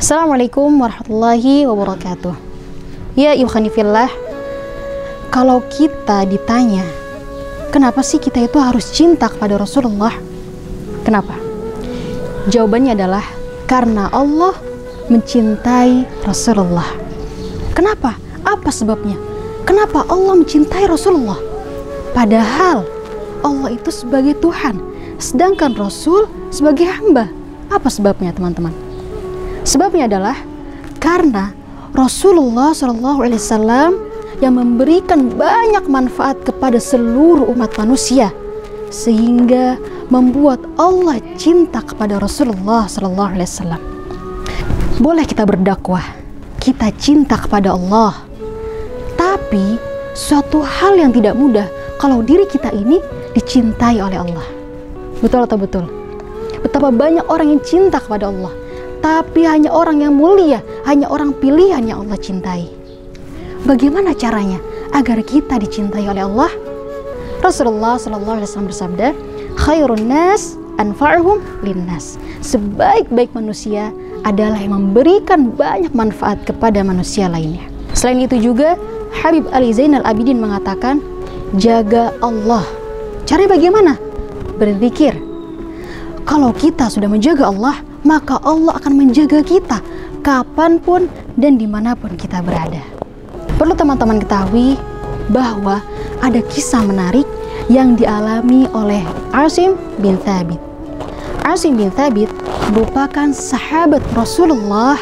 Assalamualaikum warahmatullahi wabarakatuh. Ya ikhwani fillah, kalau kita ditanya kenapa sih kita itu harus cinta kepada Rasulullah? Kenapa? Jawabannya adalah karena Allah mencintai Rasulullah. Kenapa? Apa sebabnya? Kenapa Allah mencintai Rasulullah? Padahal Allah itu sebagai Tuhan, sedangkan Rasul sebagai hamba. Apa sebabnya, teman-teman? Sebabnya adalah karena Rasulullah SAW yang memberikan banyak manfaat kepada seluruh umat manusia, sehingga membuat Allah cinta kepada Rasulullah SAW. Boleh kita berdakwah, kita cinta kepada Allah, tapi suatu hal yang tidak mudah kalau diri kita ini dicintai oleh Allah. Betul atau betul? Betapa banyak orang yang cinta kepada Allah, tapi hanya orang yang mulia, hanya orang pilihan yang Allah cintai. Bagaimana caranya agar kita dicintai oleh Allah? Rasulullah SAW bersabda, khairun nas anfa'uhum linnas. Sebaik-baik manusia adalah yang memberikan banyak manfaat kepada manusia lainnya. Selain itu juga Habib Ali Zainal Abidin mengatakan, jaga Allah. Caranya bagaimana? Berzikir. Kalau kita sudah menjaga Allah, maka Allah akan menjaga kita kapanpun dan dimanapun kita berada. Perlu teman-teman ketahui bahwa ada kisah menarik yang dialami oleh Asim bin Thabit. Asim bin Thabit merupakan sahabat Rasulullah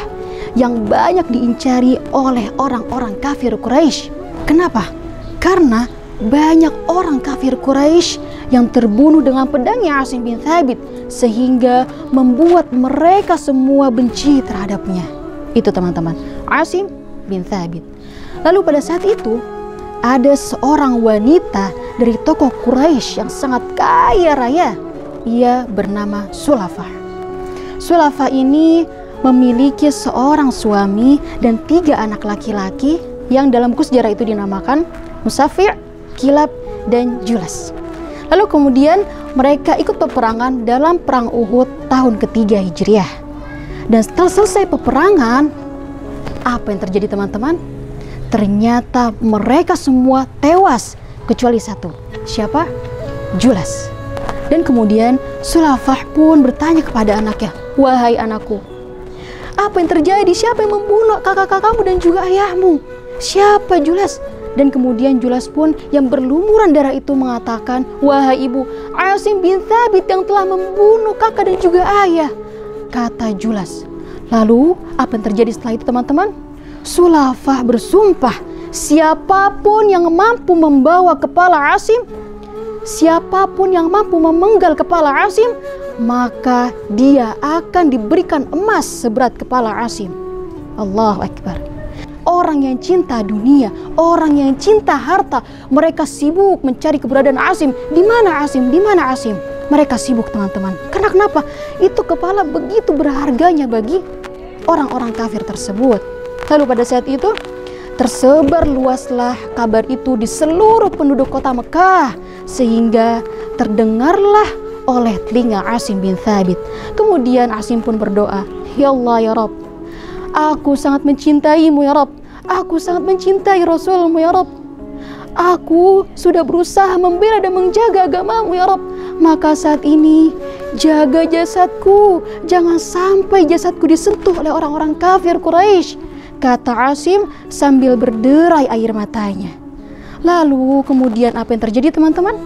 yang banyak diincari oleh orang-orang kafir Quraisy. Kenapa? Karena banyak orang kafir Quraisy yang terbunuh dengan pedangnya Asim bin Thabit, sehingga membuat mereka semua benci terhadapnya. Itu teman-teman, Asim bin Thabit. Lalu pada saat itu ada seorang wanita dari tokoh Quraisy yang sangat kaya raya. Ia bernama Sulafah. Sulafah ini memiliki seorang suami dan 3 anak laki-laki yang dalam buku sejarah itu dinamakan Musafi', Kilab, dan Julas. Lalu kemudian mereka ikut peperangan dalam perang Uhud tahun ketiga Hijriah. Dan setelah selesai peperangan, apa yang terjadi teman-teman? Ternyata mereka semua tewas kecuali satu. Siapa? Julas. Dan kemudian Sulafah pun bertanya kepada anaknya, wahai anakku, apa yang terjadi? Siapa yang membunuh kakak-kakakmu dan juga ayahmu? Siapa? Julas. Dan kemudian Julas pun yang berlumuran darah itu mengatakan, wahai ibu, Asim bin Thabit yang telah membunuh kakak dan juga ayah, kata Julas. Lalu apa yang terjadi setelah itu teman-teman? Sulafah bersumpah, siapapun yang mampu membawa kepala Asim, siapapun yang mampu memenggal kepala Asim, maka dia akan diberikan emas seberat kepala Asim. Allahu Akbar. Orang yang cinta dunia, orang yang cinta harta, mereka sibuk mencari keberadaan Asim. Di mana Asim? Di mana Asim? Mereka sibuk teman-teman. Karena kenapa? Itu kepala begitu berharganya bagi orang-orang kafir tersebut. Lalu pada saat itu tersebar luaslah kabar itu di seluruh penduduk kota Mekah, sehingga terdengarlah oleh telinga Asim bin Thabit. Kemudian Asim pun berdoa, ya Allah ya Rabb, aku sangat mencintaimu ya Rabb. Aku sangat mencintai Rasulmu ya Rabb. Aku sudah berusaha membela dan menjaga agamamu ya Rabb. Maka saat ini jaga jasadku, jangan sampai jasadku disentuh oleh orang-orang kafir Quraisy, kata Asim sambil berderai air matanya. Lalu kemudian apa yang terjadi teman-teman?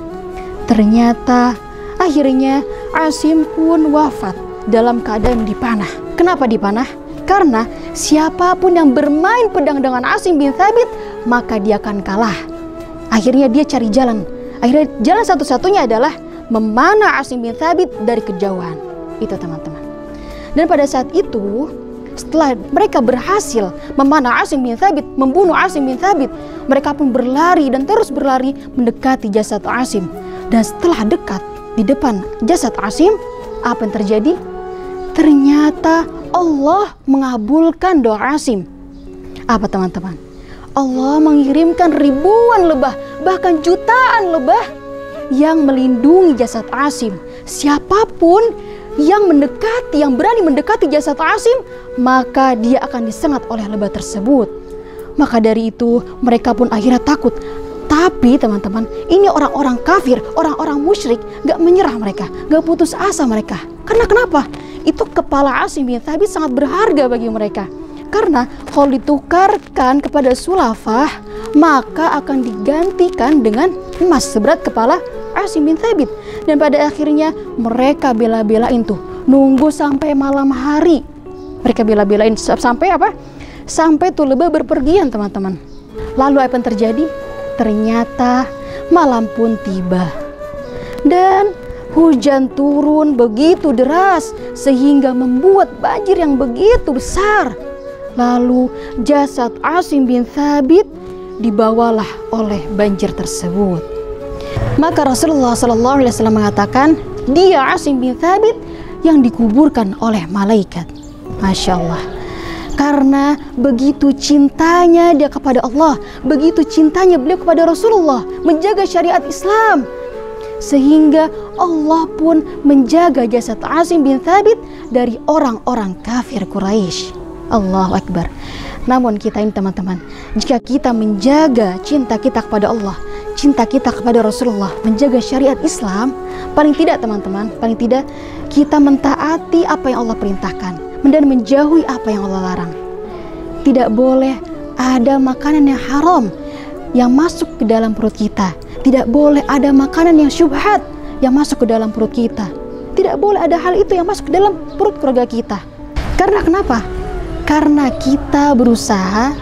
Ternyata akhirnya Asim pun wafat dalam keadaan dipanah. Kenapa dipanah? Karena siapapun yang bermain pedang dengan Asim bin Thabit, maka dia akan kalah. Akhirnya dia cari jalan. Akhirnya jalan satu-satunya adalah memanah Asim bin Thabit dari kejauhan. Itu teman-teman. Dan pada saat itu, setelah mereka berhasil memanah Asim bin Thabit, membunuh Asim bin Thabit, mereka pun berlari dan terus berlari mendekati jasad Asim. Dan setelah dekat di depan jasad Asim, apa yang terjadi? Ternyata Allah mengabulkan doa Asim. Apa teman-teman? Allah mengirimkan ribuan lebah, bahkan jutaan lebah yang melindungi jasad Asim. Siapapun yang berani mendekati jasad Asim, maka dia akan disengat oleh lebah tersebut. Maka dari itu mereka pun akhirnya takut. Tapi teman-teman, ini orang-orang kafir, orang-orang musyrik, gak menyerah mereka, gak putus asa mereka. Karena kenapa? Itu kepala Asim bin Thabit sangat berharga bagi mereka. Karena kalau ditukarkan kepada sulafah, maka akan digantikan dengan emas seberat kepala Asim bin Thabit. Dan pada akhirnya mereka bela-belain tuh, nunggu sampai malam hari. Mereka bela-belain sampai apa? Sampai tuh lebah berpergian, teman-teman. Lalu apa yang terjadi? Ternyata malam pun tiba. Dan hujan turun begitu deras sehingga membuat banjir yang begitu besar. Lalu jasad Asim bin Thabit dibawalah oleh banjir tersebut. Maka Rasulullah SAW mengatakan, dia Asim bin Thabit yang dikuburkan oleh malaikat. Masya Allah. Karena begitu cintanya dia kepada Allah, begitu cintanya beliau kepada Rasulullah, menjaga syariat Islam, sehingga Allah pun menjaga jasad Asim bin Thabit dari orang-orang kafir Quraisy. Allahu Akbar. Namun kita ini teman-teman, jika kita menjaga cinta kita kepada Allah, cinta kita kepada Rasulullah, menjaga syariat Islam, paling tidak teman-teman, paling tidak kita mentaati apa yang Allah perintahkan dan menjauhi apa yang Allah larang. Tidak boleh ada makanan yang haram yang masuk ke dalam perut kita. Tidak boleh ada makanan yang syubhat yang masuk ke dalam perut kita. Tidak boleh ada hal itu yang masuk ke dalam perut keluarga kita. Karena kenapa? Karena kita berusaha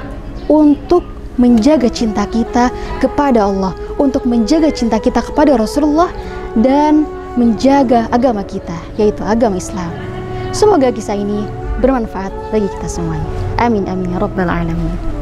untuk menjaga cinta kita kepada Allah, untuk menjaga cinta kita kepada Rasulullah, dan menjaga agama kita, yaitu agama Islam. Semoga kisah ini bermanfaat bagi kita semuanya. Amin amin ya rabbal alamin.